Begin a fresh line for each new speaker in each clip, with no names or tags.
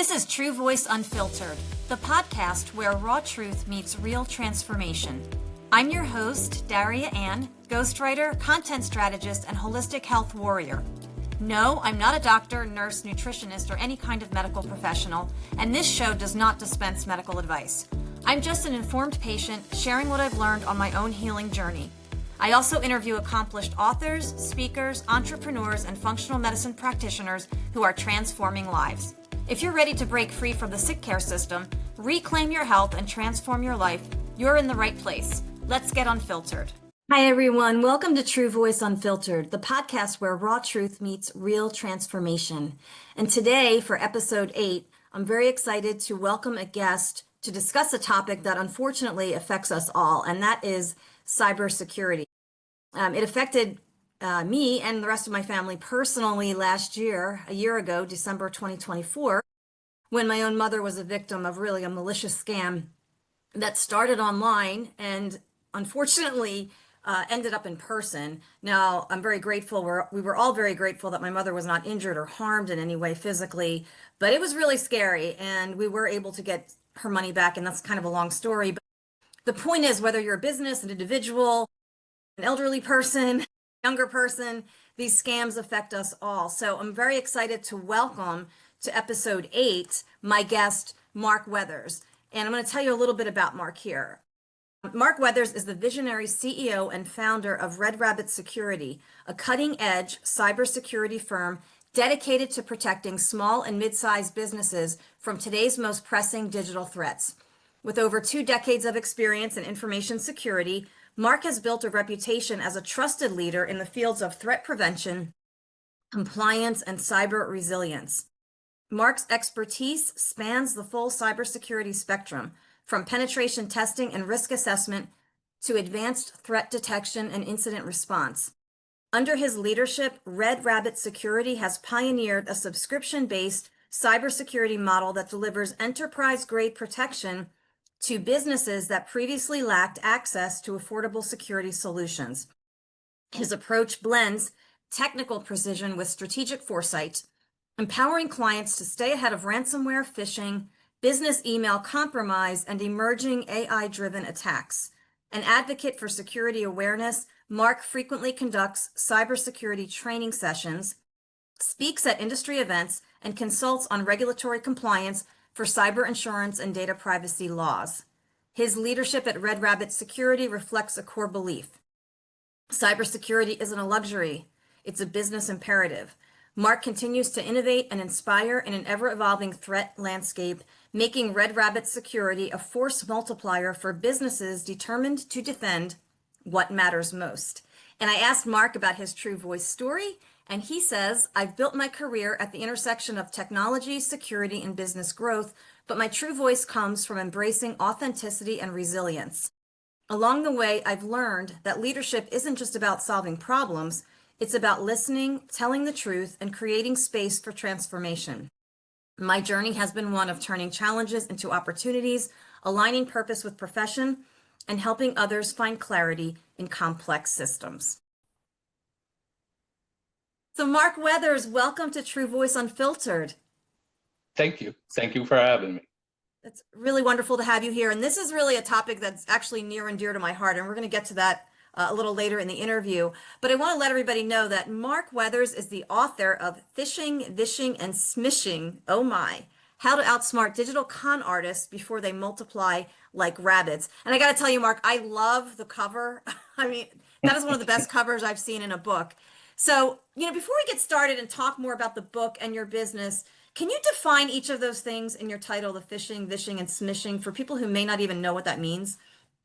This is True Voice Unfiltered, the podcast where raw truth meets real transformation. I'm your host, Daria Anne, ghostwriter, content strategist, and holistic health warrior. No, I'm not a doctor, nurse, nutritionist, or any kind of medical professional, and this show does not dispense medical advice. I'm just an informed patient sharing what I've learned on my own healing journey. I also interview accomplished authors, speakers, entrepreneurs, and functional medicine practitioners who are transforming lives. If you're ready to break free from the sick care system, reclaim your health, and transform your life, you're in the right place. Let's get unfiltered. Hi, everyone. Welcome to True Voice Unfiltered, the podcast where raw truth meets real transformation. And today, for episode 8, I'm very excited to welcome a guest to discuss a topic that unfortunately affects us all, and that is cybersecurity. It affected me and the rest of my family personally last year, a year ago, December 2024, when my own mother was a victim of really a malicious scam that started online and unfortunately ended up in person. Now, I'm very grateful. We were all very grateful that my mother was not injured or harmed in any way physically, but it was really scary, and we were able to get her money back, and that's kind of a long story. But the point is, whether you're a business, an individual, an elderly person, younger person, these scams affect us all. So I'm very excited to welcome to episode 8 my guest, Marc Weathers. And I'm going to tell you a little bit about Marc here. Marc Weathers is the visionary CEO and founder of Red Rabbit Security, a cutting-edge cybersecurity firm dedicated to protecting small and mid-sized businesses from today's most pressing digital threats. With over 2 decades of experience in information security, Marc has built a reputation as a trusted leader in the fields of threat prevention, compliance, and cyber resilience. Marc's expertise spans the full cybersecurity spectrum, from penetration testing and risk assessment to advanced threat detection and incident response. Under his leadership, Red Rabbit Security has pioneered a subscription-based cybersecurity model that delivers enterprise-grade protection to businesses that previously lacked access to affordable security solutions. His approach blends technical precision with strategic foresight, empowering clients to stay ahead of ransomware, phishing, business email compromise, and emerging AI-driven attacks. An advocate for security awareness, Marc frequently conducts cybersecurity training sessions, speaks at industry events, and consults on regulatory compliance for cyber insurance and data privacy laws. His leadership at Red Rabbit Security reflects a core belief. Cybersecurity isn't a luxury, it's a business imperative. Marc continues to innovate and inspire in an ever-evolving threat landscape, making Red Rabbit Security a force multiplier for businesses determined to defend what matters most. And I asked Marc about his True Voice story, and he says, "I've built my career at the intersection of technology, security, and business growth, but my true voice comes from embracing authenticity and resilience. Along the way, I've learned that leadership isn't just about solving problems, it's about listening, telling the truth, and creating space for transformation. My journey has been one of turning challenges into opportunities, aligning purpose with profession, and helping others find clarity in complex systems." So Marc Weathers, welcome to True Voice Unfiltered.
Thank you. Thank you for having me.
It's really wonderful to have you here. And this is really a topic that's actually near and dear to my heart. And we're going to get to that a little later in the interview. But I want to let everybody know that Marc Weathers is the author of Phishing, Vishing, and Smishing, oh my, How to Outsmart Digital Con Artists Before They Multiply Like Rabbits. And I got to tell you, Marc, I love the cover. I mean, that is one of the best covers I've seen in a book. So, before we get started and talk more about the book and your business, can you define each of those things in your title, the phishing, vishing, and smishing, for people who may not even know what that means?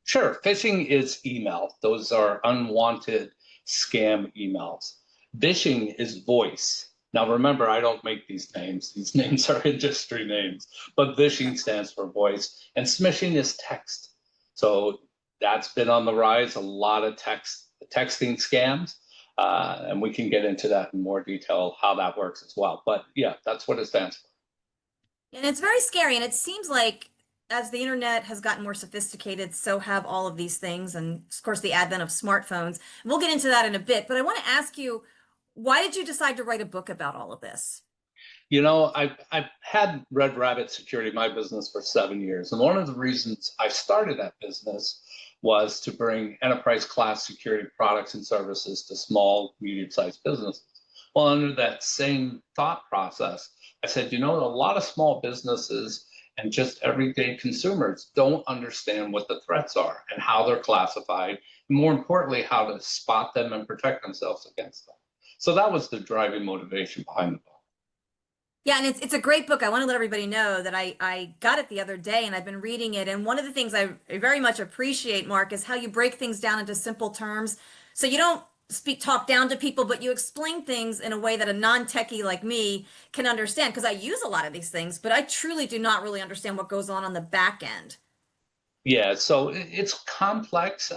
Sure. Phishing is email. Those are unwanted scam emails. Vishing is voice. Now, remember, I don't make these names. These names are industry names, but Vishing stands for voice, and smishing is text. So that's been on the rise, a lot of texting scams. And we can get into that in more detail, how that works as well. But yeah, that's what it stands for.
And it's very scary. And it seems like as the internet has gotten more sophisticated, so have all of these things. And of course, the advent of smartphones. We'll get into that in a bit. But I want to ask you, why did you decide to write a book about all of this?
I've had Red Rabbit Security, my business, for 7 years. And one of the reasons I started that business was to bring enterprise class security products and services to small, medium-sized businesses. Well, under that same thought process, I said, a lot of small businesses and just everyday consumers don't understand what the threats are and how they're classified, and more importantly, how to spot them and protect themselves against them. So that was the driving motivation behind the book.
Yeah, and it's a great book. I want to let everybody know that I got it the other day and I've been reading it. And one of the things I very much appreciate, Mark, is how you break things down into simple terms. So you don't talk down to people, but you explain things in a way that a non-techie like me can understand. Because I use a lot of these things, but I truly do not really understand what goes on the back end.
Yeah, so it's complex.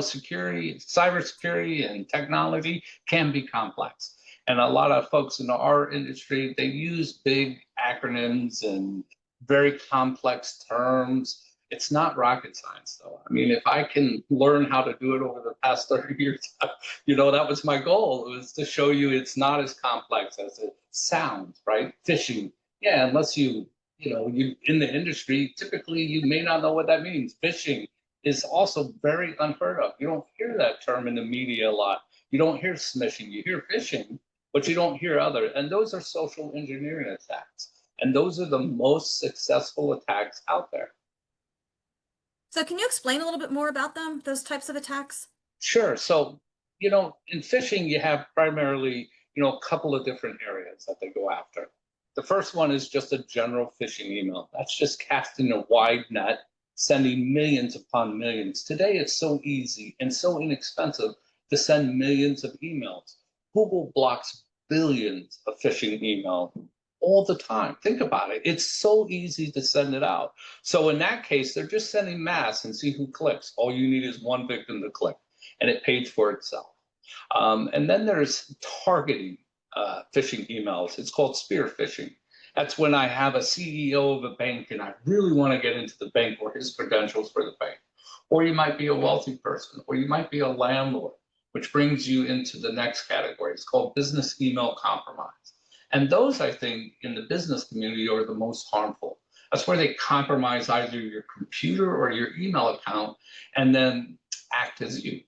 Security, cybersecurity, and technology can be complex. And a lot of folks in our industry, they use big acronyms and very complex terms. It's not rocket science, though. I mean, if I can learn how to do it over the past 30 years, that was my goal. It was to show you it's not as complex as it sounds, right? Phishing, yeah, unless you in the industry, typically you may not know what that means. Phishing is also very unheard of. You don't hear that term in the media a lot. You don't hear smishing, you hear phishing, but you don't hear other. And those are social engineering attacks. And those are the most successful attacks out there.
So can you explain a little bit more about them, those types of attacks?
Sure. So, in phishing, you have primarily, a couple of different areas that they go after. The first one is just a general phishing email. That's just casting a wide net, sending millions upon millions. Today, it's so easy and so inexpensive to send millions of emails. Google blocks billions of phishing email all the time. Think about it. It's so easy to send it out. So in that case, they're just sending mass and see who clicks. All you need is one victim to click, and it pays for itself. And then there's targeting phishing emails. It's called spear phishing. That's when I have a CEO of a bank and I really want to get into the bank or his credentials for the bank. Or you might be a wealthy person, or you might be a landlord, which brings you into the next category. It's called business email compromise. And those, I think, in the business community are the most harmful. That's where they compromise either your computer or your email account and then act as you.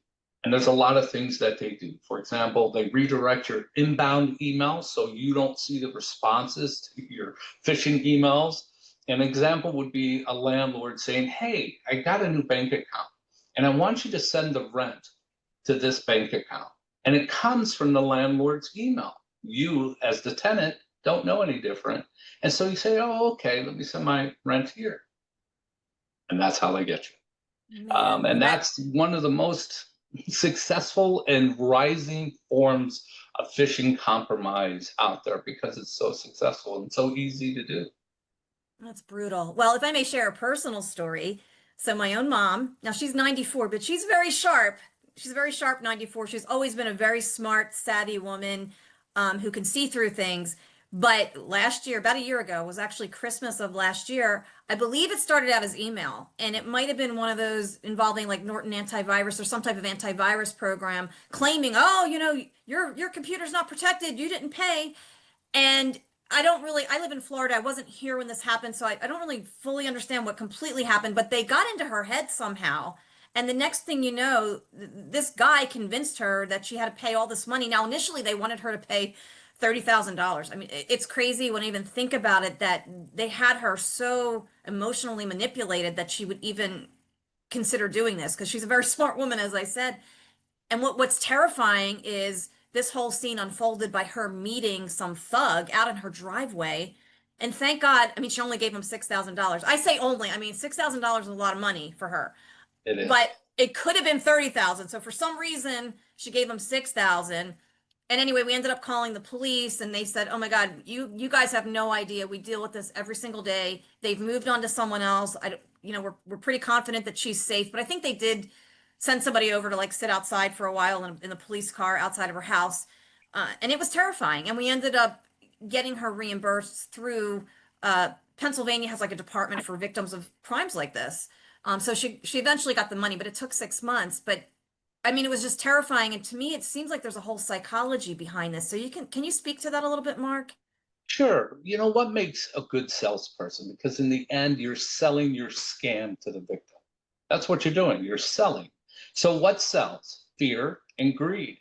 And there's a lot of things that they do. For example, they redirect your inbound emails so you don't see the responses to your phishing emails. An example would be a landlord saying, hey, I got a new bank account and I want you to send the rent to this bank account. And it comes from the landlord's email. You, as the tenant, don't know any different. And so you say, oh, okay, let me send my rent here. And that's how they get you. And that's one of the most successful and rising forms of phishing compromise out there because it's so successful and so easy to do.
That's brutal. Well, if I may share a personal story. So my own mom, now she's 94, but she's very sharp. She's a very sharp 94. She's always been a very smart, savvy woman who can see through things. But last year, about a year ago, was actually Christmas of last year. I believe it started out as email, and it might have been one of those involving like Norton antivirus or some type of antivirus program claiming, oh, your computer's not protected. You didn't pay. And I live in Florida. I wasn't here when this happened, so I don't really fully understand what completely happened, but they got into her head somehow. And the next thing you know, this guy convinced her that she had to pay all this money. Now, initially, they wanted her to pay $30,000. I mean, it's crazy when I even think about it that they had her so emotionally manipulated that she would even consider doing this because she's a very smart woman, as I said. And what's terrifying is this whole scene unfolded by her meeting some thug out in her driveway. And thank God, I mean, she only gave him $6,000. I say only, I mean, $6,000 is a lot of money for her.
It is.
But it could have been 30,000. So for some reason, she gave him 6,000. And anyway, we ended up calling the police and they said, oh my God, you guys have no idea. We deal with this every single day. They've moved on to someone else. We're pretty confident that she's safe, but I think they did send somebody over to like sit outside for a while in the police car outside of her house. And it was terrifying. And we ended up getting her reimbursed through, Pennsylvania has like a department for victims of crimes like this. So she eventually got the money, but it took 6 months. But I mean, it was just terrifying. And to me, it seems like there's a whole psychology behind this. So can you speak to that a little bit, Mark?
Sure. You know what makes a good salesperson? Because in the end, you're selling your scam to the victim. That's what you're doing. You're selling. So what sells? Fear and greed.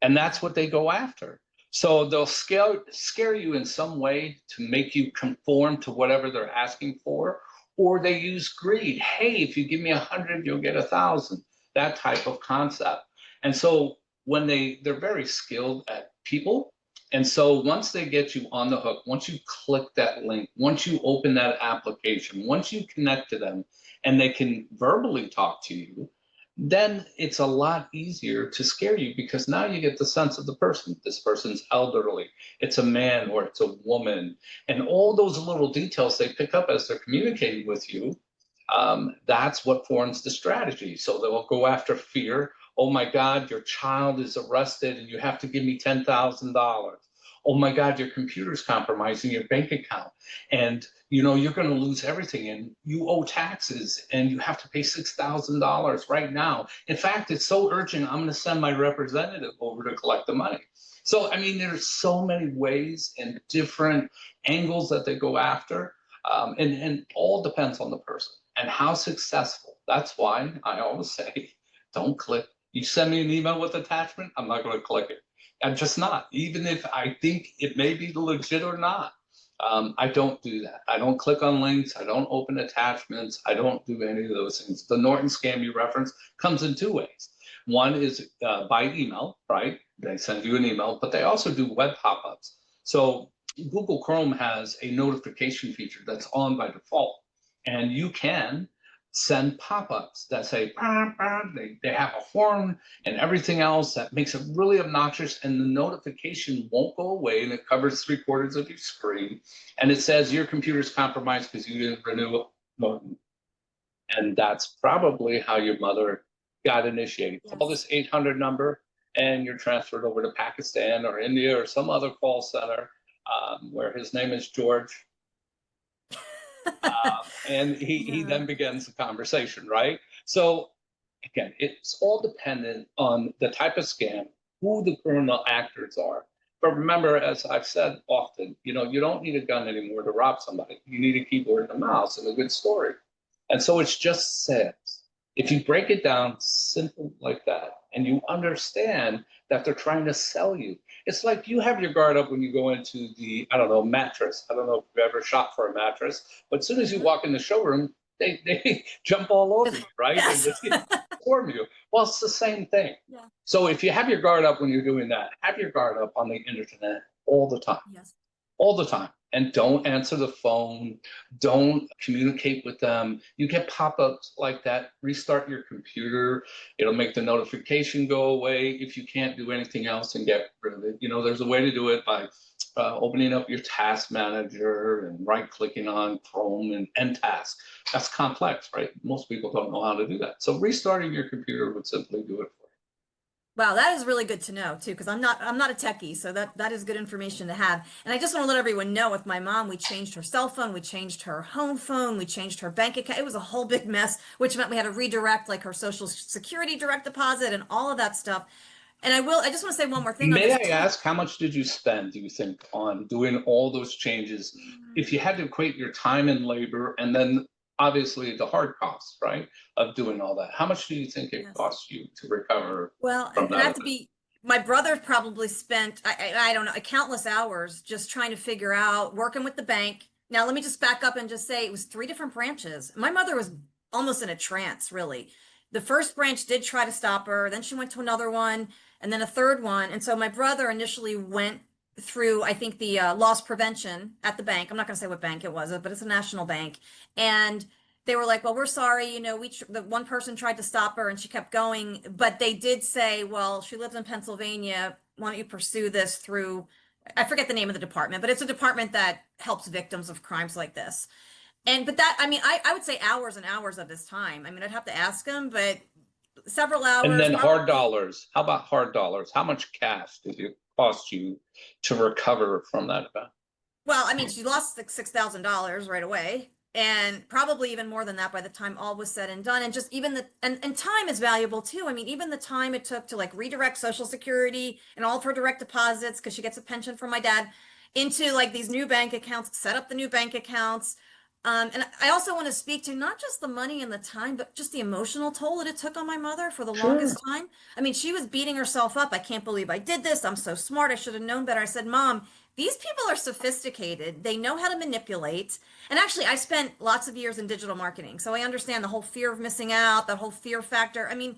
And that's what they go after. So they'll scare you in some way to make you conform to whatever they're asking for, or they use greed. Hey, if you give me 100, you'll get 1,000. That type of concept. And so when they're very skilled at people. And so once they get you on the hook, once you click that link, once you open that application, once you connect to them and they can verbally talk to you, then it's a lot easier to scare you because now you get the sense of the person. This person's elderly, it's a man or it's a woman, and all those little details they pick up as they're communicating with you. That's what forms the strategy. So they'll go after fear. Oh my God, your child is arrested and you have to give me $10,000. Oh my God, your computer's compromising your bank account. And you're going to lose everything and you owe taxes and you have to pay $6,000 right now. In fact, it's so urgent, I'm going to send my representative over to collect the money. So, I mean, there's so many ways and different angles that they go after. And all depends on the person and how successful. That's why I always say, don't click. You send me an email with attachment, I'm not going to click it. I'm just not, even if I think it may be legit or not. I don't do that. I don't click on links. I don't open attachments. I don't do any of those things. The Norton scam you reference comes in two ways. One is by email, right? They send you an email, but they also do web pop-ups. So Google Chrome has a notification feature that's on by default, and you can send pop-ups that say, bah, bah. They have a horn and everything else that makes it really obnoxious, and the notification won't go away, and it covers 3/4 of your screen, and it says your computer's compromised because you didn't renew Norton. And that's probably how your mother got initiated.
Yes.
Call this 800 number and you're transferred over to Pakistan or India or some other call center where his name is George. And he then begins the conversation, right? So again, it's all dependent on the type of scam, who the criminal actors are. But remember, as I've said often, you don't need a gun anymore to rob somebody. You need a keyboard and a mouse and a good story. And so it's just sales. If you break it down simple like that, and you understand that they're trying to sell you, it's like you have your guard up when you go into the, I don't know, mattress. I don't know if you've ever shopped for a mattress, but as soon as you walk in the showroom, they jump all over you, right?
Yes.
And just inform you. Well, it's the same thing.
Yeah.
So if you have your guard up when you're doing that, have your guard up on the internet all the time.
Yes.
All the time. And don't answer the phone. Don't communicate with them. You get pop-ups like that, restart your computer. It'll make the notification go away if you can't do anything else and get rid of it. There's a way to do it by opening up your task manager and right-clicking on Chrome and end task. That's complex, right? Most people don't know how to do that. So restarting your computer would simply do it for you.
Wow, that is really good to know too, because I'm not a techie, so that is good information to have. And I just want to let everyone know, with my mom, we changed her cell phone, we changed her home phone, we changed her bank account. It was a whole big mess, which meant we had to redirect like her social security direct deposit and all of that stuff. And I just want to say one more thing on
May
this
I ask, how much did you spend, do you think, on doing all those changes? If you had to equate your time and labor, and then obviously the hard costs, right, of doing all that, how much do you think it
Yes.
cost you to recover
Well,
from
and I
that
have to
event?
be, my brother probably spent, I don't know, countless hours just trying to figure out, working with the bank. Now, let me just back up and just say it was 3 different branches. My mother was almost in a trance, really. The first branch did try to stop her, then she went to another one, and then a third one. And so my brother initially went through, I think, the loss prevention at the bank. I'm not going to say what bank it was, but it's a national bank. And they were like, well, we're sorry, the one person tried to stop her and she kept going, but they did say, well, she lives in Pennsylvania. Why don't you pursue this through, I forget the name of the department, but it's a department that helps victims of crimes like this. But that, I mean, I would say hours and hours of his time. I mean, I'd have to ask him, but several
And
hours,
then hard
probably.
dollars. How about hard dollars? How much cash did it cost you to recover from that event?
Well, I mean, she lost like $6,000 right away, and probably even more than that by the time all was said and done. And just even and time is valuable too. I mean, even the time it took to like redirect Social Security and all of her direct deposits, because she gets a pension from my dad. into like these new bank accounts, set up the new bank accounts. And I also want to speak to not just the money and the time, but just the emotional toll that it took on my mother for the
Sure.
longest time. I mean, she was beating herself up. I can't believe I did this. I'm so smart. I should have known better. I said, Mom, these people are sophisticated. They know how to manipulate. And actually, I spent lots of years in digital marketing. So I understand the whole fear of missing out, that whole fear factor. I mean,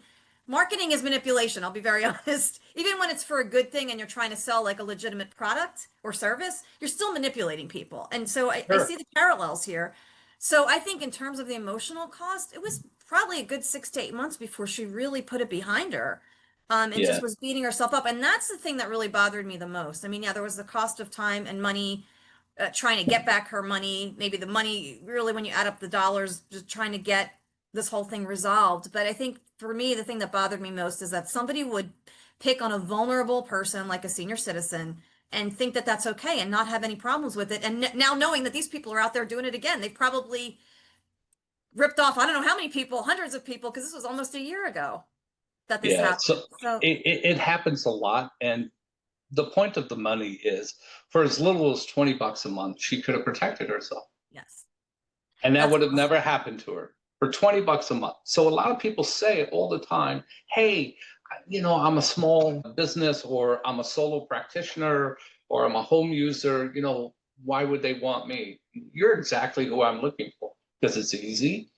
marketing is manipulation. I'll be very honest. Even when it's for a good thing and you're trying to sell like a legitimate product or service, you're still manipulating people. And so I
Sure.
see the parallels here. So I think in terms of the emotional cost, it was probably a good 6 to 8 months before she really put it behind her. And
Yeah.
just was beating herself up. And that's the thing that really bothered me the most. I mean, yeah, there was the cost of time and money, trying to get back her money, maybe the money, really, when you add up the dollars, just trying to get this whole thing resolved. But I think for me, the thing that bothered me most is that somebody would pick on a vulnerable person like a senior citizen and think that that's okay and not have any problems with it. And now knowing that these people are out there doing it again, they've probably ripped off, I don't know how many people, hundreds of people, because this was almost a year ago that this
Yeah.
happened.
So
So,
it happens a lot. And the point of the money is for as little as $20 a month, she could have protected herself.
yes,
And that
that's
would have
awesome.
never happened to her for $20 a month. So a lot of people say all the time, hey, I'm a small business, or I'm a solo practitioner, or I'm a home user, why would they want me? You're exactly who I'm looking for, because it's easy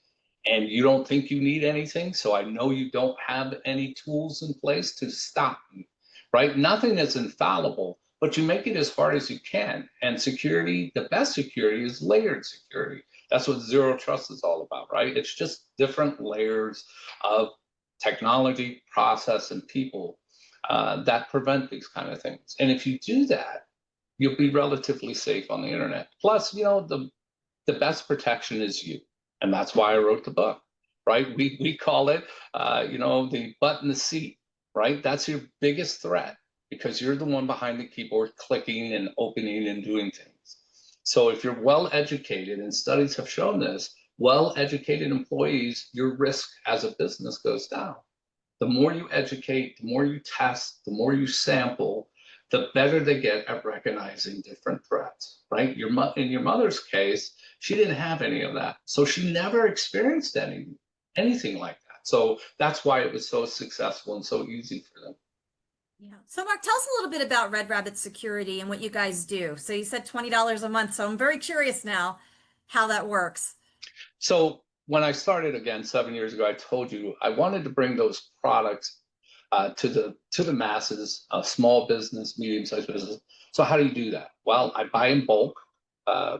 and you don't think you need anything. So I know you don't have any tools in place to stop me, right? Nothing is infallible, but you make it as hard as you can. And security, the best security is layered security. That's what zero trust is all about, right? It's just different layers of technology, process, and people that prevent these kind of things. And if you do that, you'll be relatively safe on the internet. Plus, the best protection is you. And that's why I wrote the book, right? We call it, the butt in the seat, right? That's your biggest threat, because you're the one behind the keyboard clicking and opening and doing things. So if you're well educated, and studies have shown this, well educated employees, your risk as a business goes down. The more you educate, the more you test, the more you sample, the better they get at recognizing different threats, right? In your mother's case, she didn't have any of that. So she never experienced anything like that. So that's why it was so successful and so easy for them.
Yeah. So, Mark, tell us a little bit about Red Rabbit Security and what you guys do. So, you said $20 a month. So, I'm very curious now how that works.
So when I started again 7 years ago, I told you I wanted to bring those products to the masses, small business, medium-sized business. So how do you do that? Well, I buy in bulk.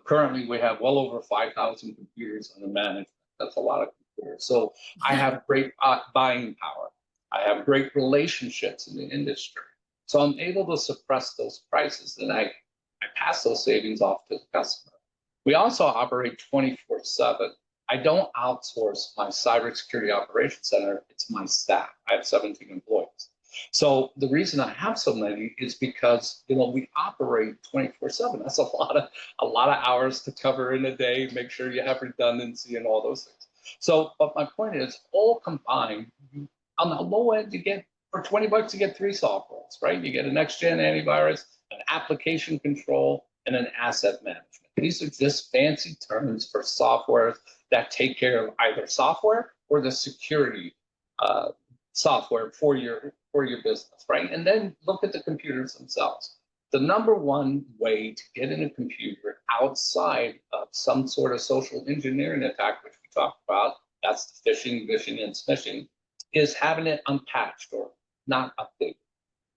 Currently, we have well over 5,000 computers under management. That's a lot of computers. So I
Yeah.
have great buying power. I have great relationships in the industry. So I'm able to suppress those prices, and I pass those savings off to the customer. We also operate 24/7. I don't outsource my cybersecurity operations center. It's my staff. I have 17 employees. So the reason I have so many is because we operate 24/7. That's a lot of hours to cover in a day. Make sure you have redundancy and all those things. So, but my point is, all combined, on the low end, you get for $20, you get three softwares, right? You get a next-gen antivirus, an application control, and an asset management. These are just fancy terms for software that take care of either software or the security software for your business, right? And then look at the computers themselves. The number one way to get in a computer outside of some sort of social engineering attack, which we talked about, that's the phishing, vishing, and smishing, is having it unpatched or not updated.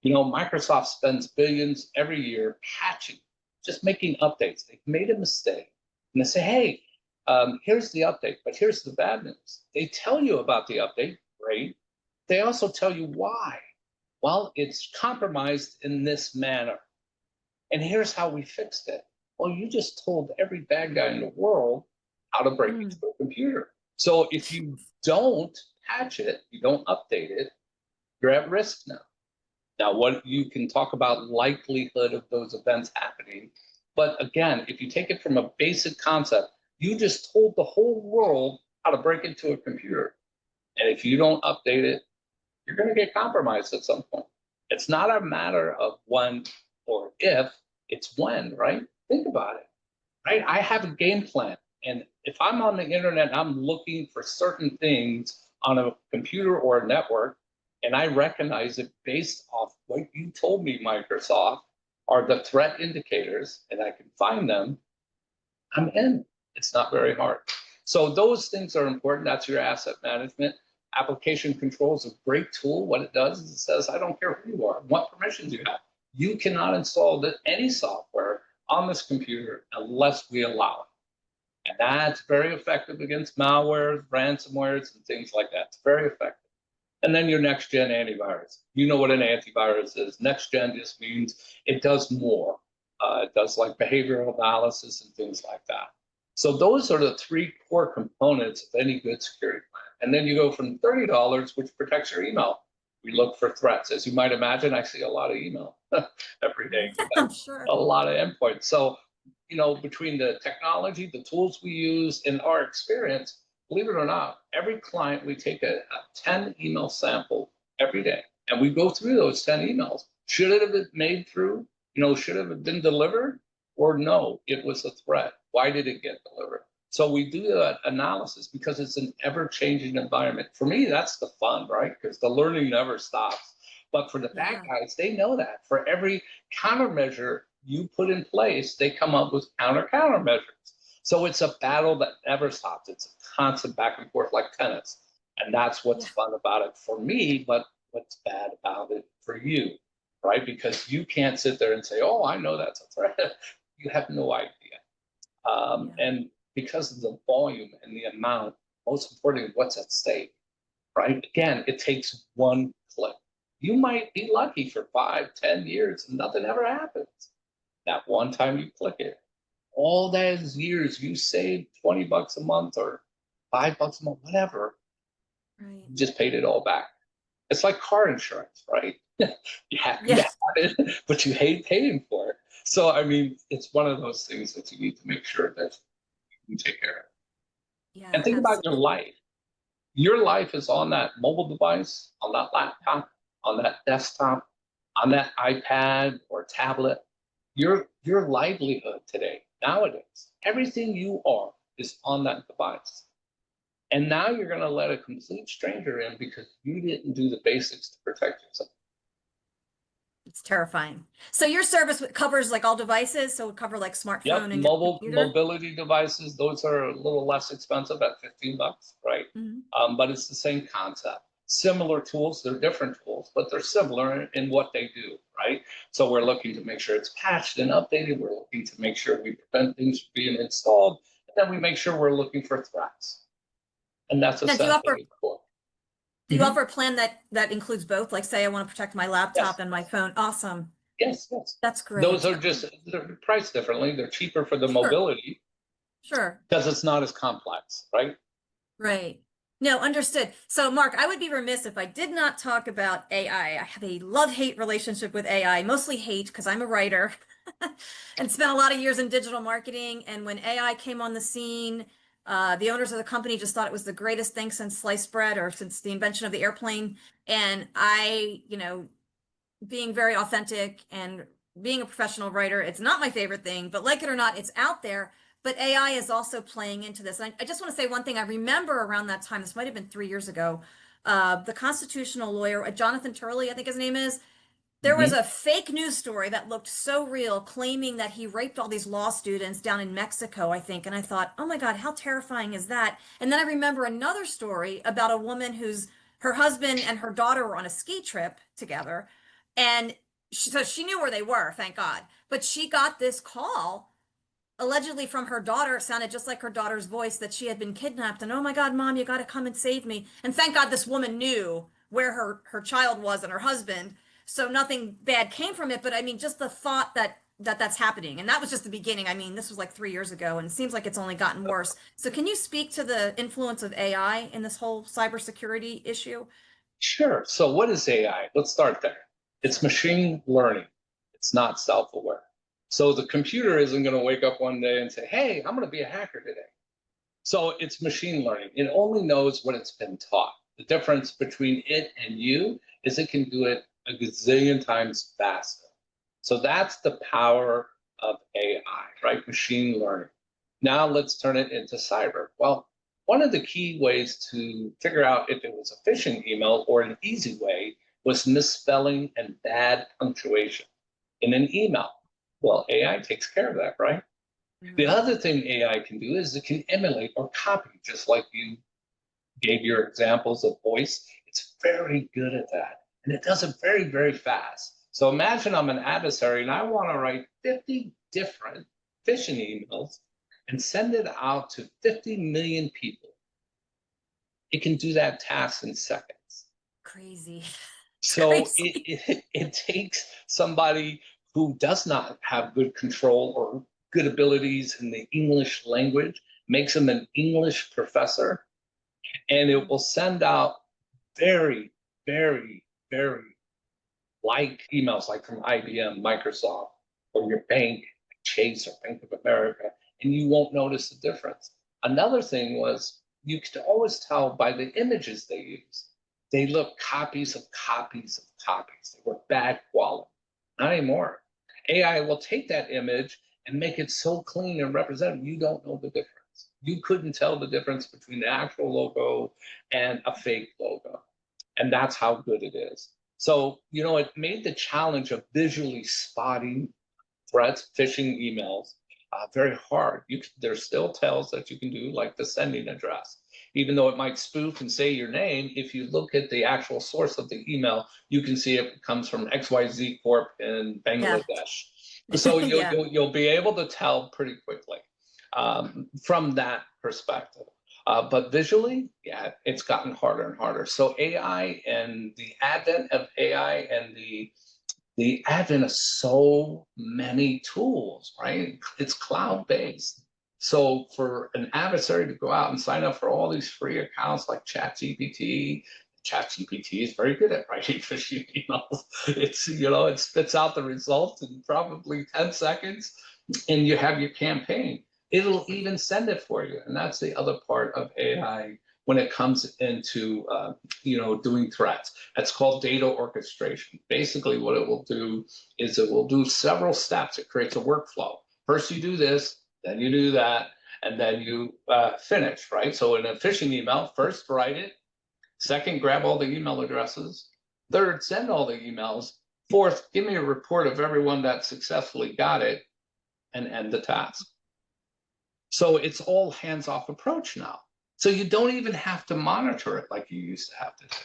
Microsoft spends billions every year patching, just making updates. They've made a mistake, and they say, hey, here's the update, but here's the bad news. They tell you about the update, great. They also tell you why. Well, it's compromised in this manner, and here's how we fixed it. Well, you just told every bad guy in the world how to break into
Mm.
a computer. So if you don't patch it, you don't update it, you're at risk now. Now, what you can talk about likelihood of those events happening, but again, if you take it from a basic concept, you just told the whole world how to break into a computer. And if you don't update it, you're going to get compromised at some point. It's not a matter of when or if, It's when, right? Think about it, right? I have a game plan. And if I'm on the internet, I'm looking for certain things on a computer or a network, and I recognize it based off what you told me, Microsoft, are the threat indicators, and I can find them, I'm in. It's not very hard. So those things are important. That's your asset management. Application control is a great tool. What it does is it says, I don't care who you are, what permissions you have. You cannot install any software on this computer unless we allow it. And that's very effective against malwares, ransomwares, and things like that. It's very effective. And then your next gen antivirus. You know what an antivirus is. Next gen just means it does more. It does like behavioral analysis and things like that. So those are the three core components of any good security plan. And then you go from $30, which protects your email. We look for threats. As you might imagine, I see a lot of email every day.
I'm sure.
A lot of endpoints. So, you know, between the technology, the tools we use, and our experience, believe it or not, every client, we take a 10 email sample every day, and we go through those 10 emails. Should it have been made through? You know, should it have been delivered? Or no, it was a threat. Why did it get delivered? So we do that analysis because it's an ever-changing environment. For me, that's the fun, right? Because the learning never stops. But for the bad guys, they know that. For every countermeasure you put in place, they come up with countermeasures. So it's a battle that never stops. It's a constant back and forth like tennis. And that's what's fun about it for me, but what's bad about it for you, right? Because you can't sit there and say, oh, I know that's a threat. You have no idea. And because of the volume and the amount, most importantly, what's at stake, right? Again, it takes one click. You might be lucky for 5, 10 years and nothing ever happens. That one time you click it, all those years you saved $20 a month or $5 a month, whatever, you just paid it all back. It's like car insurance, right? You have it, but you hate paying for it. So, I mean, it's one of those things that you need to make sure that you take care of.
Yeah,
and think about your life. Your life is on that mobile device, on that laptop, on that desktop, on that iPad or tablet. Your livelihood today, nowadays, everything you are is on that device. And now you're going to let a complete stranger in because you didn't do the basics to protect yourself.
It's terrifying. So your service covers like all devices, so it would cover like smartphone and
mobility devices. Those are a little less expensive at $15, right? But it's the same concept. Similar tools, they're different tools, but they're similar in what they do, right? So we're looking to make sure it's patched and updated. We're looking to make sure we prevent things from being installed, and then we make sure we're looking for threats. And that's essentially cool.
Do you offer a plan that includes both? Like, say I want to protect my laptop and my phone. Awesome.
Yes.
That's great.
Those are they're priced differently. They're cheaper for the mobility.
Sure.
Because it's not as complex, right?
Right. No, understood. So, Marc, I would be remiss if I did not talk about AI. I have a love-hate relationship with AI, mostly hate because I'm a writer and spent a lot of years in digital marketing. And when AI came on the scene, the owners of the company just thought it was the greatest thing since sliced bread or since the invention of the airplane. And I, being very authentic and being a professional writer, it's not my favorite thing, but like it or not, it's out there. But AI is also playing into this. And I just want to say one thing. I remember around that time, this might have been 3 years ago, the constitutional lawyer, Jonathan Turley, I think his name is, there was a fake news story that looked so real, claiming that he raped all these law students down in Mexico, I think. And I thought, oh my God, how terrifying is that? And then I remember another story about a woman her husband and her daughter were on a ski trip together. And so she knew where they were, thank God. But she got this call allegedly from her daughter. It sounded just like her daughter's voice, that she had been kidnapped. And oh my God, Mom, you got to come and save me. And thank God this woman knew where her child was and her husband. So nothing bad came from it. But I mean, just the thought that's happening. And that was just the beginning. I mean, this was like 3 years ago, and it seems like it's only gotten worse. So can you speak to the influence of AI in this whole cybersecurity issue?
Sure. So what is AI? Let's start there. It's machine learning. It's not self-aware. So the computer isn't going to wake up one day and say, hey, I'm going to be a hacker today. So it's machine learning. It only knows what it's been taught. The difference between it and you is it can do it a gazillion times faster. So that's the power of AI, right? Machine learning. Now let's turn it into cyber. Well, one of the key ways to figure out if it was a phishing email or an easy way was misspelling and bad punctuation in an email. Well, AI takes care of that, right? The other thing AI can do is it can emulate or copy, just like you gave your examples of voice. It's very good at that. And it does it very, very fast. So imagine I'm an adversary and I want to write 50 different phishing emails and send it out to 50 million people. It can do that task in seconds.
Crazy.
So
Crazy.
it takes somebody who does not have good control or good abilities in the English language, makes them an English professor, and it will send out very, very, very like emails like from IBM, Microsoft, or your bank, Chase or Bank of America, and you won't notice the difference. Another thing was you could always tell by the images they use. They look copies of copies of copies. They were bad quality. Not anymore. AI will take that image and make it so clean and representative, you don't know the difference. You couldn't tell the difference between the actual logo and a fake logo. And that's how good it is. So, it made the challenge of visually spotting threats, phishing emails, very hard. There's still tells that you can do, like the sending address. Even though it might spoof and say your name, if you look at the actual source of the email, you can see it comes from XYZ Corp in
Yeah.
Bangladesh. So
Yeah.
you'll be able to tell pretty quickly from that perspective. But visually, yeah, it's gotten harder and harder. So AI and the advent of AI and the advent of so many tools, right? It's cloud-based. So for an adversary to go out and sign up for all these free accounts like ChatGPT, ChatGPT is very good at writing phishing emails. It spits out the results in probably 10 seconds, and you have your campaign. It'll even send it for you. And that's the other part of AI when it comes into doing threats. That's called data orchestration. Basically, what it will do is it will do several steps. It creates a workflow. First, you do this, then you do that, and then you finish, right? So in a phishing email, first write it. Second, grab all the email addresses. Third, send all the emails. Fourth, give me a report of everyone that successfully got it and end the task. So it's all hands-off approach now. So you don't even have to monitor it like you used to have to do.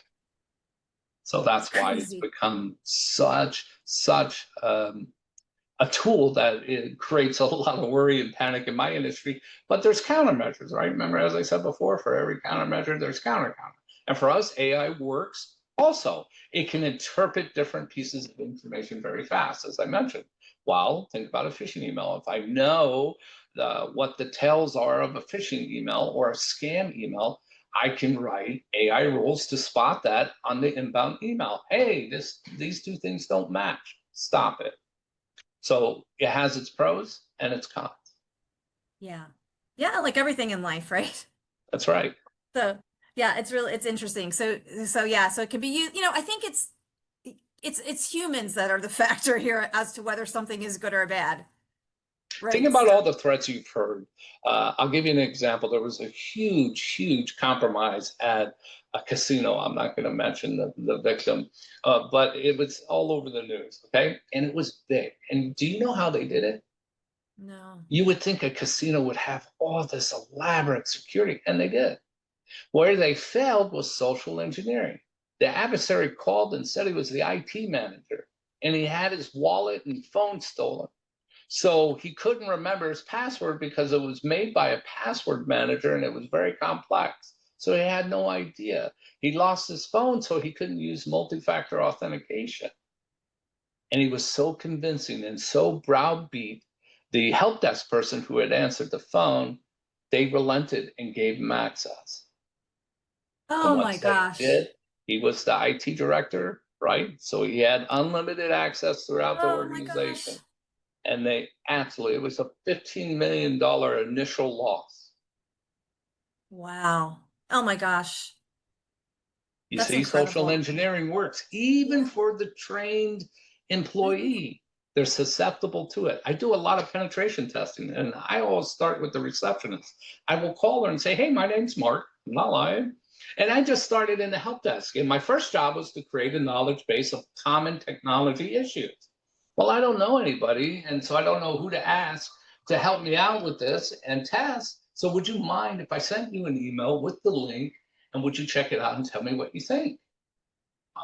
So that's why it's become such a tool that it creates a lot of worry and panic in my industry. But there's countermeasures, right? Remember, as I said before, for every countermeasure, there's counter. And for us, AI works also. It can interpret different pieces of information very fast, as I mentioned. Well, think about a phishing email. If I know what the tails are of a phishing email or a scam email, I can write AI rules to spot that on the inbound email. Hey, these two things don't match. Stop it. So it has its pros and its cons.
Yeah. Yeah, like everything in life, right?
That's right.
So yeah, it's interesting. So yeah, so it can be used, I think it's humans that are the factor here as to whether something is good or bad.
Think
Right.
about all the threats you've heard. I'll give you an example. There was a huge compromise at a casino. I'm not going to mention the victim, but it was all over the news, okay? And it was big. And do you know how they did it?
No.
You would think a casino would have all this elaborate security, and they did. Where they failed was social engineering. The adversary called and said he was the IT manager, and he had his wallet and phone stolen. So he couldn't remember his password because it was made by a password manager and it was very complex. So he had no idea. He lost his phone, so he couldn't use multi-factor authentication. And he was so convincing and so browbeat the help desk person who had answered the phone, they relented and gave him access. And
Oh my
once they
gosh.
did, he was the IT director, right? So he had unlimited access throughout the
Oh my gosh.
organization. And it was a $15 million initial loss.
Wow. Oh my gosh.
You
That's
see, social
incredible.
engineering works even
Yeah.
for the trained employee. They're susceptible to it. I do a lot of penetration testing, and I always start with the receptionist. I will call her and say, hey, my name's Mark. I'm not lying. And I just started in the help desk. And my first job was to create a knowledge base of common technology issues. Well, I don't know anybody, and so I don't know who to ask to help me out with this and test. So would you mind if I sent you an email with the link, and would you check it out and tell me what you think?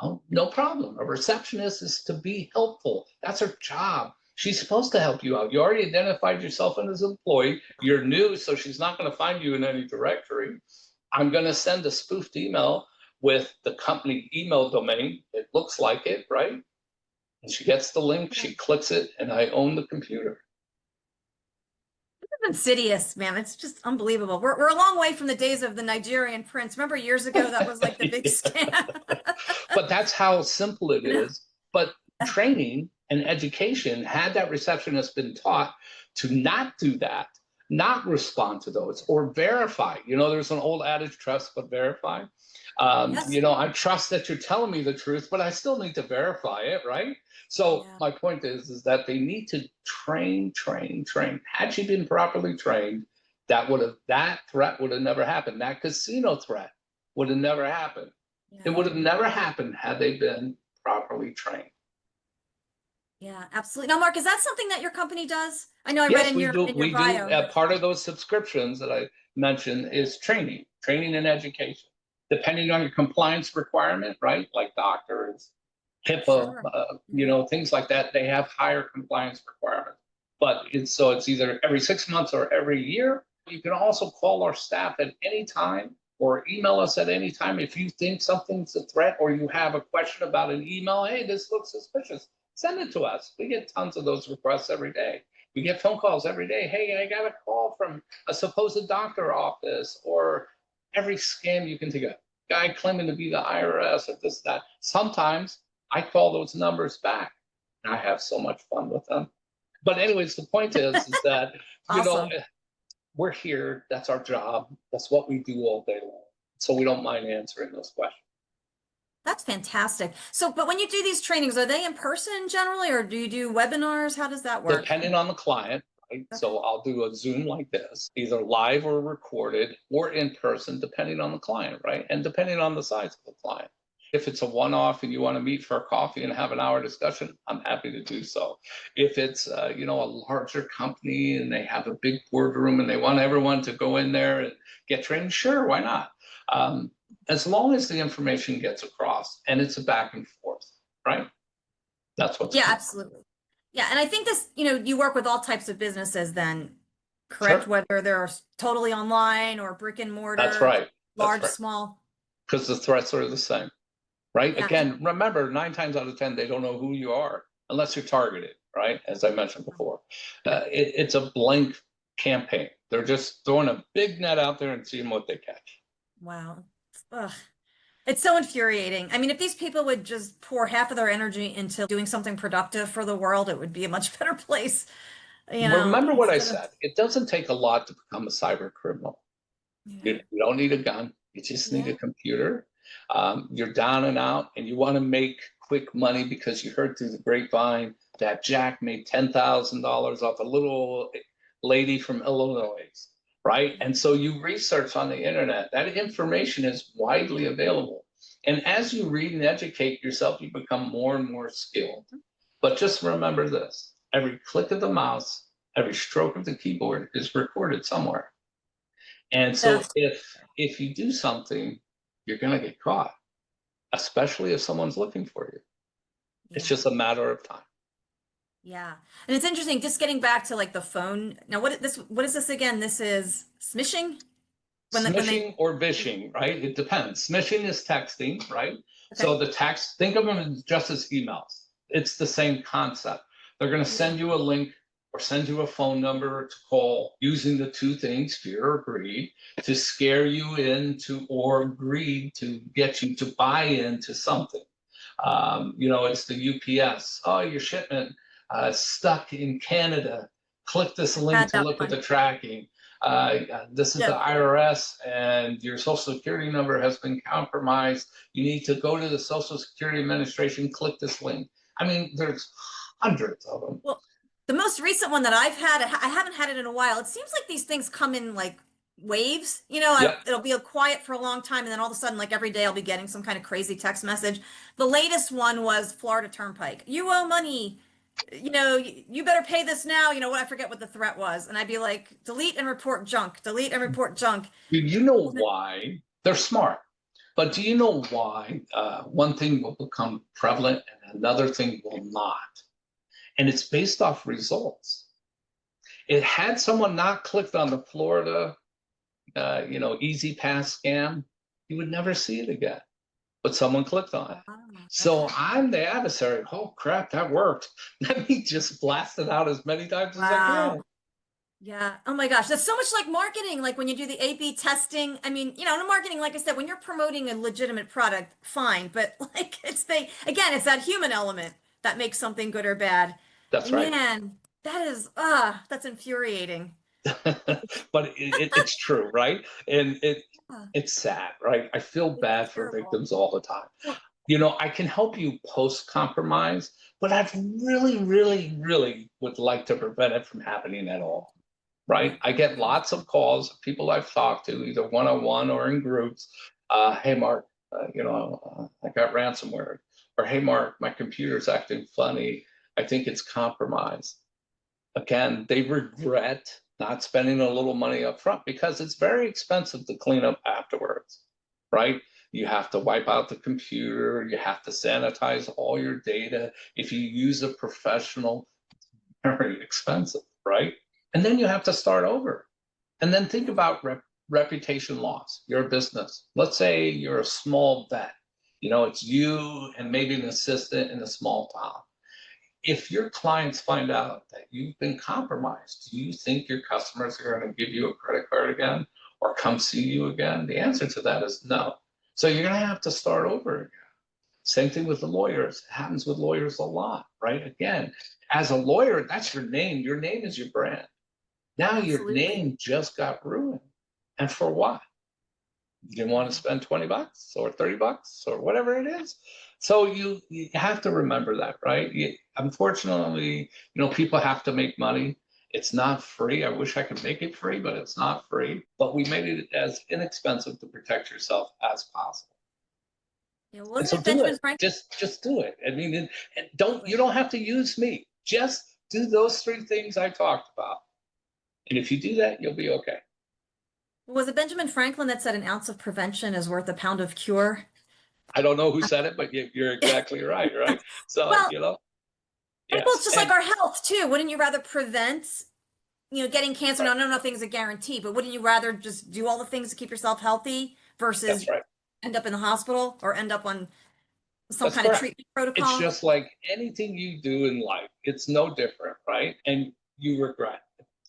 Oh, no problem. A receptionist is to be helpful. That's her job. She's supposed to help you out. You already identified yourself as an employee. You're new, so she's not going to find you in any directory. I'm going to send a spoofed email with the company email domain. It looks like it, right? And she gets the link, she clicks it, and I own the computer.
Insidious, man. It's just unbelievable. We're a long way from the days of the Nigerian prince. Remember years ago, that was like the big scam.
But that's how simple it is. But training and education, had that receptionist been taught to not do that, not respond to those, or verify. You know, there's an old adage, trust but verify.
Yes.
You know, I trust that you're telling me the truth, but I still need to verify it, right? So my point is that they need to train. Had she been properly trained, that threat would have never happened. That casino threat would have never happened. It would have never happened had they been properly trained.
Yeah, absolutely. Now, Mark, is that something that your company does? I know I
Yes,
read in your
we
bio.
do. Part of those subscriptions that I mentioned is training and education, depending on your compliance requirement, right? Like doctors, HIPAA,
Sure.
you know, things like that. They have higher compliance requirements. But it's either every 6 months or every year. You can also call our staff at any time or email us at any time if you think something's a threat or you have a question about an email. Hey, this looks suspicious. Send it to us. We get tons of those requests every day. We get phone calls every day. Hey, I got a call from a supposed doctor office, or every scam you can think of. Guy claiming to be the IRS or this, that. Sometimes I call those numbers back, and I have so much fun with them. But anyways, the point is that, you know, we're here. That's our job. That's what we do all day long. So we don't mind answering those questions.
That's fantastic. So, but when you do these trainings, are they in person generally, or do you do webinars? How does that work?
Depending on the client, right? Okay. So I'll do a Zoom like this, either live or recorded or in person, depending on the client, right? And depending on the size of the client. If it's a one-off and you want to meet for a coffee and have an hour discussion, I'm happy to do so. If it's you know, a larger company and they have a big boardroom and they want everyone to go in there and get trained, sure, why not? As long as the information gets across and it's a back and forth, right? That's what's
absolutely. Yeah, and I think this, you know, you work with all types of businesses then, correct? Sure. Whether they're totally online or brick and mortar.
That's right.
Large, small.
Because the threats are the same, right? Yeah. Again, remember, 9 times out of 10, they don't know who you are unless you're targeted, right? As I mentioned before, it's a blank campaign. They're just throwing a big net out there and seeing what they catch.
Wow. Ugh. It's so infuriating. I mean, if these people would just pour half of their energy into doing something productive for the world, it would be a much better place. You know,
remember what I said. It doesn't take a lot to become a cyber criminal. You don't need a gun. You just need a computer. You're down and out and you want to make quick money because you heard through the grapevine that Jack made $10,000 off a little lady from Illinois. Right? And so you research on the internet. That information is widely available. And as you read and educate yourself, you become more and more skilled. But just remember this: every click of the mouse, every stroke of the keyboard is recorded somewhere. And so if you do something, you're going to get caught, especially if someone's looking for you. It's just a matter of time.
Yeah. And it's interesting, just getting back to like the phone. Now, what is this again? This is smishing?
Smishing or vishing, right? It depends. Smishing is texting, right? Okay. So the text, think of them just as emails. It's the same concept. They're going to send you a link or send you a phone number to call using the 2 things, fear or greed, to scare you into, or greed to get you to buy into something. You know, it's the UPS. Oh, your shipment stuck in Canada. Click this link to look at the tracking. This is the IRS and your social security number has been compromised. You need to go to the Social Security Administration, click this link. I mean, there's hundreds of them.
Well, the most recent one that I've had, I haven't had it in a while. It seems like these things come in like waves.
Yep.
It'll be quiet for a long time, and then all of a sudden, like every day, I'll be getting some kind of crazy text message. The latest one was Florida Turnpike. You owe money. You better pay this now. I forget what the threat was. And I'd be like, delete and report junk, delete and report junk.
You know why? They're smart. But do you know why one thing will become prevalent and another thing will not? And it's based off results. It had someone not clicked on the Florida, Easy Pass scam, you would never see it again. But someone clicked on it. So I'm the adversary. Oh crap, that worked. Let me just blast it out as many times as I can.
Yeah. Oh my gosh. That's so much like marketing. Like when you do the A/B testing. I mean, in marketing, like I said, when you're promoting a legitimate product, fine. But like it's that human element that makes something good or bad.
That's right.
Man, that's infuriating.
But it's true, right? And it's sad, right? I feel bad for victims all the time. I can help you post-compromise, but I really, really, really would like to prevent it from happening at all, right? I get lots of calls of people I've talked to, either one-on-one or in groups. Hey, Mark, I got ransomware. Or, hey, Mark, my computer's acting funny. I think it's compromised. Again, they regret not spending a little money up front because it's very expensive to clean up afterwards, right? You have to wipe out the computer. You have to sanitize all your data. If you use a professional, very expensive, right? And then you have to start over. And then think about reputation loss. You're a business. Let's say you're a small vet. It's you and maybe an assistant in a small town. If your clients find out that you've been compromised, do you think your customers are going to give you a credit card again or come see you again? The answer to that is no. So you're going to have to start over again. Same thing with the lawyers. It happens with lawyers a lot, right? Again, as a lawyer, that's your name. Your name is your brand. Now your name just got ruined. And for what? You didn't want to spend $20 or $30 or whatever it is. So you have to remember that, right? Unfortunately, people have to make money. It's not free. I wish I could make it free, but it's not free. But we made it as inexpensive to protect yourself as possible.
Yeah, wasn't it Benjamin Franklin?
Just do it. I mean, you don't have to use me. Just do those 3 things I talked about. And if you do that, you'll be okay.
Was it Benjamin Franklin that said an ounce of prevention is worth a pound of cure?
I don't know who said it, but you're exactly right, right? So,
Well, it's just like our health too. Wouldn't you rather prevent, getting cancer? Now, I don't know if things are guaranteed, but wouldn't you rather just do all the things to keep yourself healthy versus end up in the hospital or end up on some kind of treatment protocol?
It's just like anything you do in life. It's no different, right? And you regret.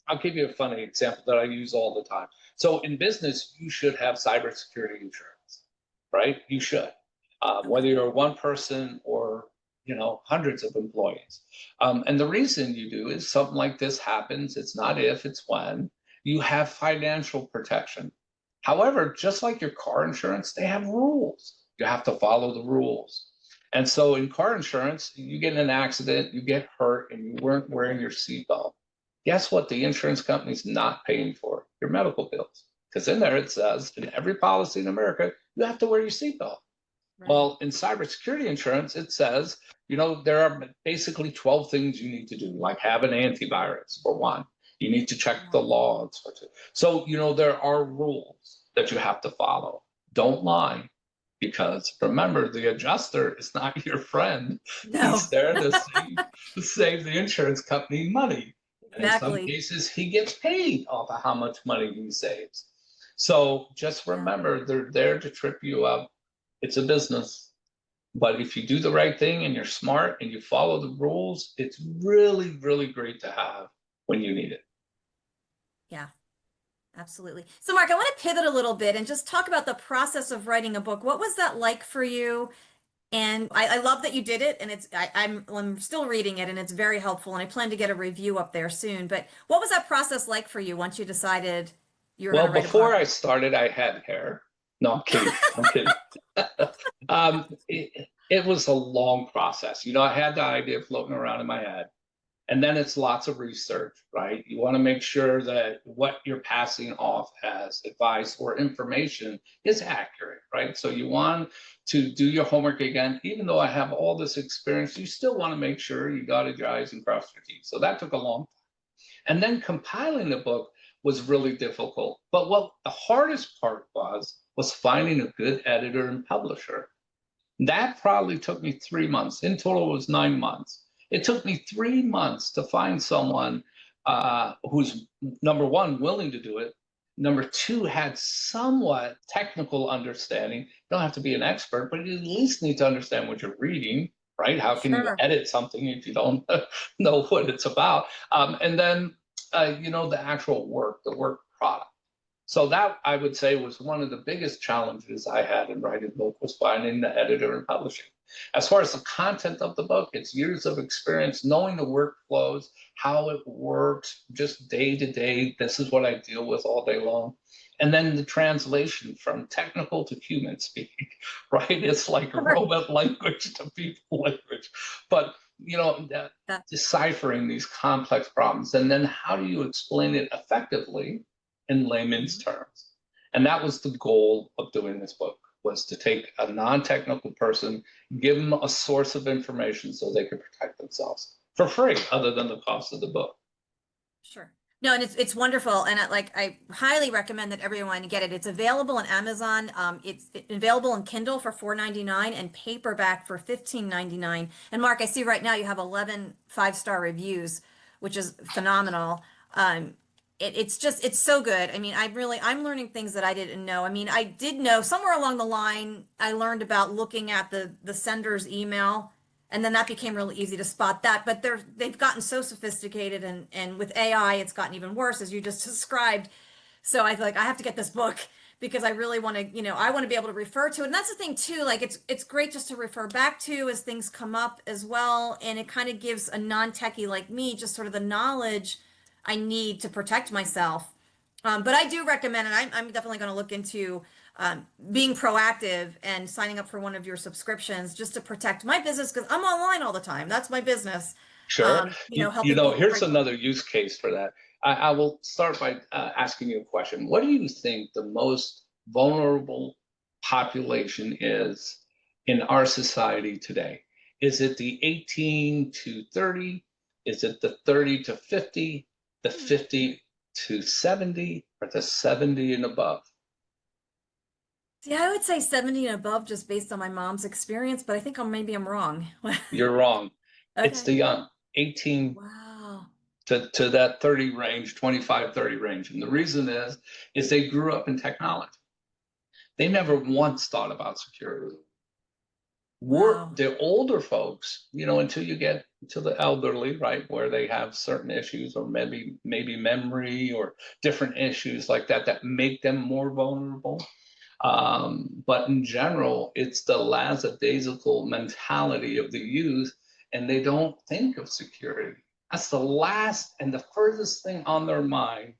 I'll give you a funny example that I use all the time. So in business, you should have cybersecurity insurance, right? You should, whether you're one person or hundreds of employees. And the reason you do is something like this happens. It's not if, it's when. You have financial protection. However, just like your car insurance, they have rules. You have to follow the rules. And so in car insurance, you get in an accident, you get hurt, and you weren't wearing your seatbelt. Guess what the insurance company's not paying for? Your medical bills. Because in there it says, in every policy in America, you have to wear your seatbelt. Right. Well, in cybersecurity insurance, it says, there are basically 12 things you need to do, like have an antivirus for one. You need to check the logs for two. So, there are rules that you have to follow. Don't lie. Because remember, the adjuster is not your friend. No. He's there to save the insurance company money. And in some cases, he gets paid off of how much money he saves. So just remember, they're there to trip you up. It's a business. But if you do the right thing and you're smart and you follow the rules, it's really, really great to have when you need it.
Yeah, absolutely. So Marc, I want to pivot a little bit and just talk about the process of writing a book. What was that like for you? And I love that you did it, and I'm still reading it, and it's very helpful, and I plan to get a review up there soon. But what was that process like for you once you decided you were going to write a book?
Well, before I started, I had hair. No, I'm kidding. I'm kidding. It was a long process. I had the idea floating around in my head. And then it's lots of research, right? You want to make sure that what you're passing off as advice or information is accurate, right? So you want to do your homework again. Even though I have all this experience, you still want to make sure you dotted your I's and crossed your T's. So that took a long time. And then compiling the book was really difficult. But what the hardest part was finding a good editor and publisher. That probably took me 3 months. In total, it was 9 months. It took me 3 months to find someone who's, number one, willing to do it. Number two, had somewhat technical understanding. You don't have to be an expert, but you at least need to understand what you're reading, right? How can you edit something if you don't know what it's about? And then, the actual work, the work product. So that, I would say, was one of the biggest challenges I had in writing the book, was finding the editor and publishing. As far as the content of the book, it's years of experience, knowing the workflows, how it works, just day to day. This is what I deal with all day long. And then the translation from technical to human speak, right? It's like robot language to people language. But, deciphering these complex problems. And then how do you explain it effectively in layman's terms? And that was the goal of doing this book, was to take a non-technical person, give them a source of information so they could protect themselves for free, other than the cost of the book.
Sure. No, and it's wonderful, and I highly recommend that everyone get it. It's available on Amazon. It's available in Kindle for $4.99 and paperback for $15.99. And Mark, I see right now you have 11 5-star reviews, which is phenomenal. It's so good. I mean, I'm learning things that I didn't know. I mean, I did know somewhere along the line, I learned about looking at the sender's email, and then that became really easy to spot that. But they've gotten so sophisticated, and with AI, it's gotten even worse, as you just described. So I have to get this book, because I really want to, I want to be able to refer to it. And that's the thing too, like it's great just to refer back to as things come up as well. And it kind of gives a non-techie like me just sort of the knowledge I need to protect myself. But I do recommend, and I'm definitely going to look into being proactive and signing up for one of your subscriptions just to protect my business, because I'm online all the time. That's my business.
Sure.
Helping people
here's another use case for that. I will start by asking you a question. What do you think the most vulnerable population is in our society today? Is it the 18 to 30? Is it the 30 to 50? The 50 to 70, or the 70 and above?
See, I would say 70 and above, just based on my mom's experience, but I think maybe I'm wrong.
You're wrong.
Okay.
It's the young, 18
wow.
to that 30 range, 25, 30 range. And the reason is they grew up in technology. They never once thought about security.
Wow.
The older folks, until you get to the elderly, right, where they have certain issues, or maybe memory or different issues like that make them more vulnerable. But in general, it's the lackadaisical mentality of the youth, and they don't think of security. That's the last and the furthest thing on their mind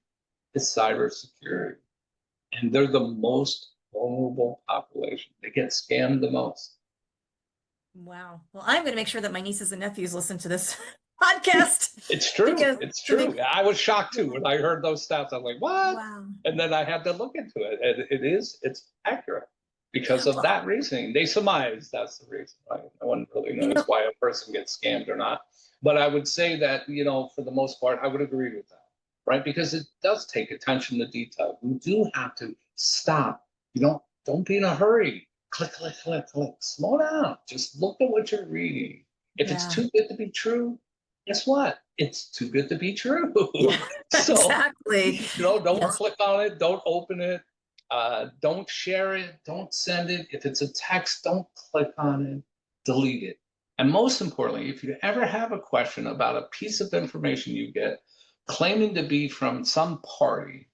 is cybersecurity. And they're the most vulnerable population. They get scammed the most.
Wow. Well, I'm going to make sure that my nieces and nephews listen to this podcast.
It's true. It's true. I was shocked too when I heard those stats. I'm like, what?
Wow.
And then I had to look into it. And it's accurate because of that reasoning. They surmise that's the reason, right? No one really knows why a person gets scammed or not. But I would say that, for the most part, I would agree with that, right? Because it does take attention to detail. You do have to stop. Don't be in a hurry. Click. Slow down. Just look at what you're reading. If it's too good to be true, guess what? It's too good to be true. So,
exactly.
Don't click on it. Don't open it. Don't share it. Don't send it. If it's a text, don't click on it. Delete it. And most importantly, if you ever have a question about a piece of information you get claiming to be from some party,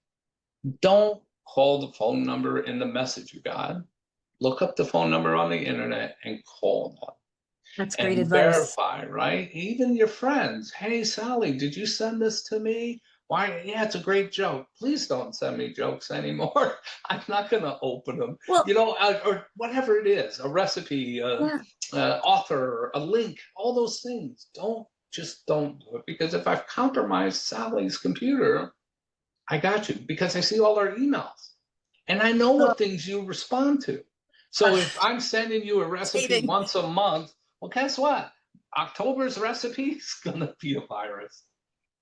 don't call the phone number in the message you got. Look up the phone number on the internet and call them.
That's great advice.
Verify, right? Even your friends. Hey, Sally, did you send this to me? Why? Yeah, it's a great joke. Please don't send me jokes anymore. I'm not going to open them.
Well,
Or whatever it is, a recipe,
yeah.
author, a link, all those things. Don't do it, because if I've compromised Sally's computer, I got you, because I see all our emails and I know what things you respond to. So if I'm sending you a recipe
Dating.
once a month, well, guess what? October's recipe is going to be a virus.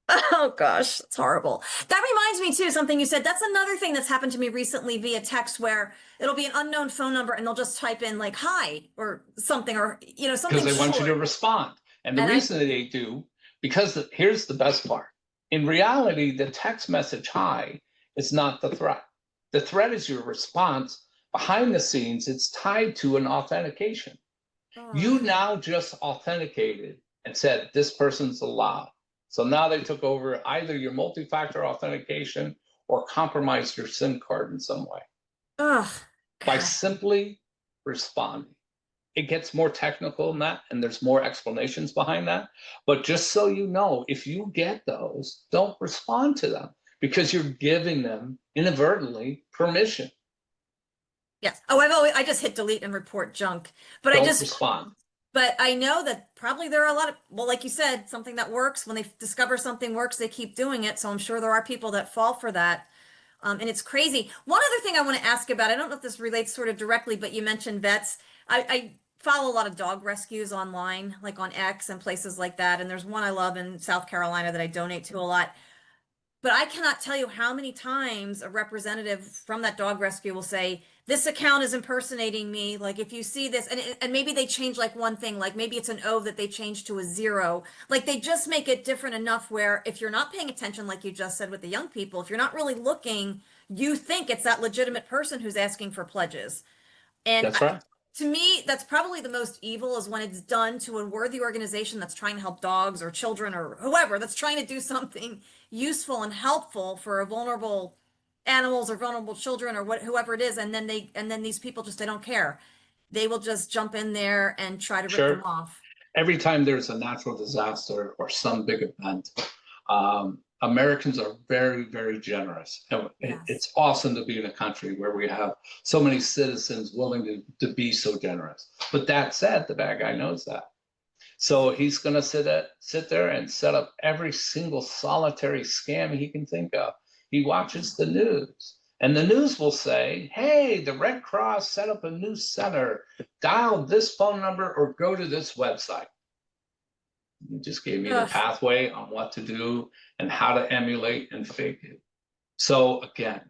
Oh gosh, it's horrible. That reminds me too, something you said. That's another thing that's happened to me recently via text where it'll be an unknown phone number and they'll just type in like hi or something, or
Because
something
they want you to
short.
respond. And the
And I
reason that they do, because here's the best part. In reality, the text message hi is not the threat. The threat is your response. Behind the scenes, it's tied to an authentication.
oh,
You now just authenticated and said this person's allowed. So now they took over either your multi-factor authentication or compromised your SIM card in some way
oh
by
God.
simply responding. It gets more technical than that, and there's more explanations behind that. But just so you know, if you get those, don't respond to them, because you're giving them inadvertently permission.
Yes. Oh, I just hit delete and report junk. But
Don't respond.
but I know that probably there are a lot of, well, like you said, something that works. When they discover something works, they keep doing it. So I'm sure there are people that fall for that. And it's crazy. One other thing I want to ask about, I don't know if this relates sort of directly, but you mentioned vets. I follow a lot of dog rescues online, like on X and places like that. And there's one I love in South Carolina that I donate to a lot. But I cannot tell you how many times a representative from that dog rescue will say, this account is impersonating me. Like if you see this, and maybe they change like one thing, like maybe it's an O that they change to a zero. Like they just make it different enough where if you're not paying attention, like you just said with the young people, if you're not really looking, you think it's that legitimate person who's asking for pledges. And
That's right.
to me, that's probably the most evil, is when it's done to a worthy organization that's trying to help dogs or children or whoever that's trying to do something useful and helpful for a vulnerable animals or vulnerable children or whoever it is, and then these people just, they don't care. They will just jump in there and try to rip them
Sure.
off.
Every time there's a natural disaster or some big event, Americans are very, very generous. And
Yes.
it's awesome to be in a country where we have so many citizens willing to be so generous. But that said, the bad guy knows that. So he's going to sit there and set up every single solitary scam he can think of. He watches the news, and the news will say, hey, the Red Cross set up a new center. Dial this phone number or go to this website. You just gave me the
Ugh.
pathway on what to do and how to emulate and fake it. So again,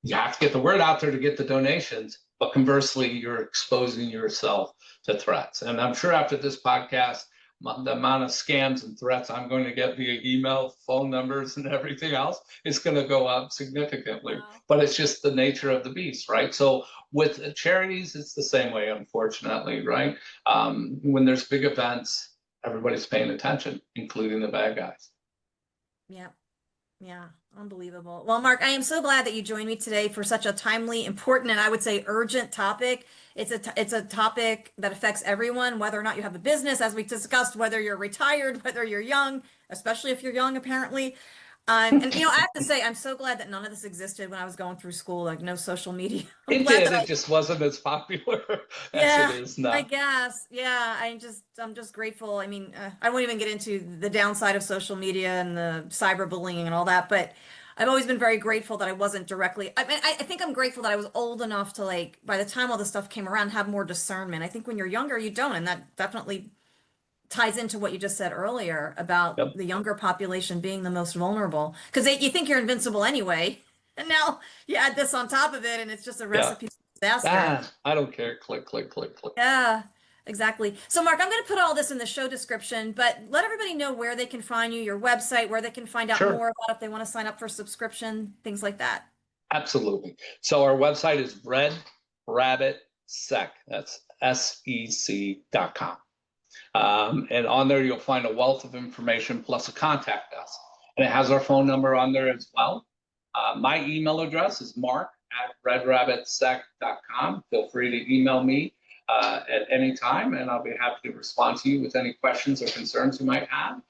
you have to get the word out there to get the donations, but conversely, you're exposing yourself to threats. And I'm sure after this podcast, the amount of scams and threats I'm going to get via email, phone numbers, and everything else is going to go up significantly.
Wow.
But it's just the nature of the beast, right? So with charities, it's the same way, unfortunately, right? When there's big events, everybody's paying attention, including the bad guys.
Yeah. Yeah, unbelievable. Well, Marc, I am so glad that you joined me today for such a timely, important, and I would say urgent topic. It's a topic that affects everyone, whether or not you have a business, as we discussed, whether you're retired, whether you're young, especially if you're young, apparently. And I have to say, I'm so glad that none of this existed when I was going through school, like no social media. I'm
It
glad
did.
that
It just wasn't as popular as it
yeah,
is
I
now.
guess. Yeah, I'm just grateful. I mean, I won't even get into the downside of social media and the cyberbullying and all that, but I've always been very grateful that I wasn't directly. I mean, I think I'm grateful that I was old enough to, like, by the time all this stuff came around, have more discernment. I think when you're younger, you don't, and that definitely ties into what you just said earlier about
Yep.
the younger population being the most vulnerable, because you think you're invincible anyway, and now you add this on top of it, and it's just a
Yeah.
recipe for disaster.
I don't care. Click, click, click, click.
Yeah, exactly. So, Marc, I'm going to put all this in the show description, but let everybody know where they can find you, your website, where they can find out
Sure.
more about if they want to sign up for subscription, things like that.
Absolutely. So our website is Red Rabbit Sec. That's SEC.com. And on there, you'll find a wealth of information plus a contact us. And it has our phone number on there as well. My email address is mark@redrabbitsec.com. Feel free to email me at any time, and I'll be happy to respond to you with any questions or concerns you might have.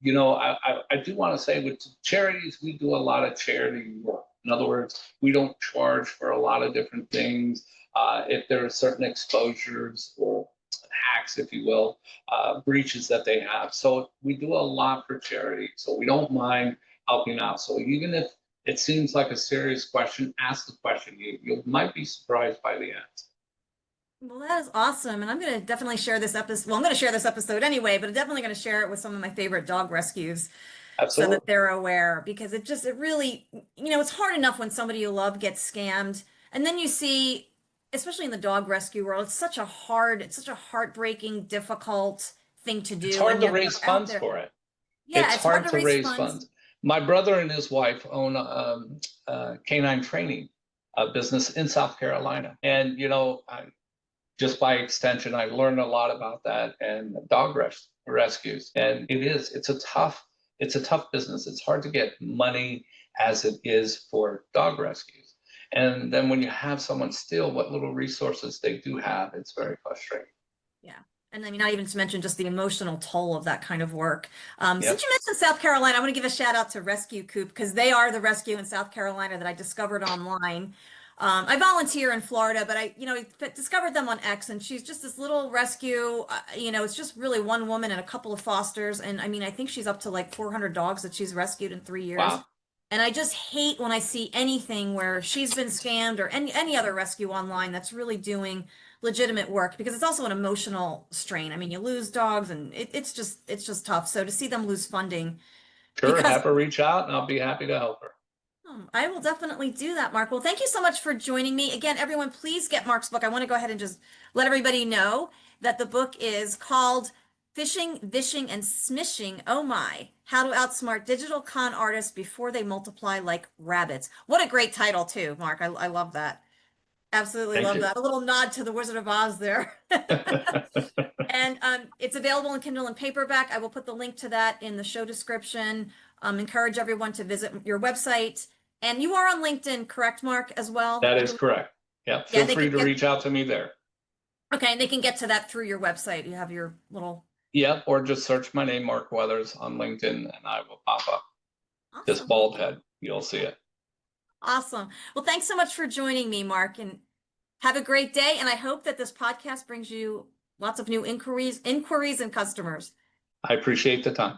I do want to say with charities, we do a lot of charity work. In other words, we don't charge for a lot of different things. If there are certain exposures or hacks, if you will, breaches that they have. So we do a lot for charity. So we don't mind helping out. So even if it seems like a serious question, ask the question. You might be surprised by the answer.
Well, that is awesome. And I'm going to definitely share this episode. Well, I'm going to share this episode anyway, but I'm definitely going to share it with some of my favorite dog rescues so
Absolutely.
that they're aware, because it really, it's hard enough when somebody you love gets scammed. And then you see, especially in the dog rescue world, it's such a heartbreaking, difficult thing to
It's
do.
hard
And
to
yet
raise
they're out
funds
there.
for it.
Yeah,
It's
it's hard
hard
to
to
raise
raise
funds.
funds. My brother and his wife own canine training business in South Carolina. And, just by extension, I've learned a lot about that and rescues. And it's a tough business. It's hard to get money as it is for dog rescues. And then when you have someone steal what little resources they do have, it's very frustrating.
Yeah. And I mean, not even to mention just the emotional toll of that kind of work. Since
Yep.
you mentioned South Carolina, I want to give a shout out to Rescue Coop because they are the rescue in South Carolina that I discovered online. I volunteer in Florida, but I discovered them on X, and she's just this little rescue. It's just really one woman and a couple of fosters. And I mean, I think she's up to like 400 dogs that she's rescued in 3 years.
Wow.
And I just hate when I see anything where she's been scammed or any other rescue online that's really doing legitimate work, because it's also an emotional strain. I mean, you lose dogs and it's just tough. So to see them lose funding
Sure.
because
Have her reach out and I'll be happy to help her.
I will definitely do that, Marc. Well, thank you so much for joining me. Again, everyone, please get Marc's book. I want to go ahead and just let everybody know that the book is called Phishing, Vishing, and Smishing. Oh my, how to outsmart digital con artists before they multiply like rabbits. What a great title too, Marc. I love that. Absolutely
Thank
love
you.
that. A little nod to the Wizard of Oz there. And it's available in Kindle and paperback. I will put the link to that in the show description. Encourage everyone to visit your website. And you are on LinkedIn, correct, Marc, as well?
That is correct. Yeah.
Yeah,
Feel
they
free
can
to
get,
reach out to me there.
okay, and they can get to that through your website. You have your little.
Yep. Or just search my name, Marc Weathers, on LinkedIn, and I will pop up. This
Awesome.
bald head. You'll see it.
Awesome. Well, thanks so much for joining me, Marc, and have a great day. And I hope that this podcast brings you lots of new inquiries and customers.
I appreciate the time.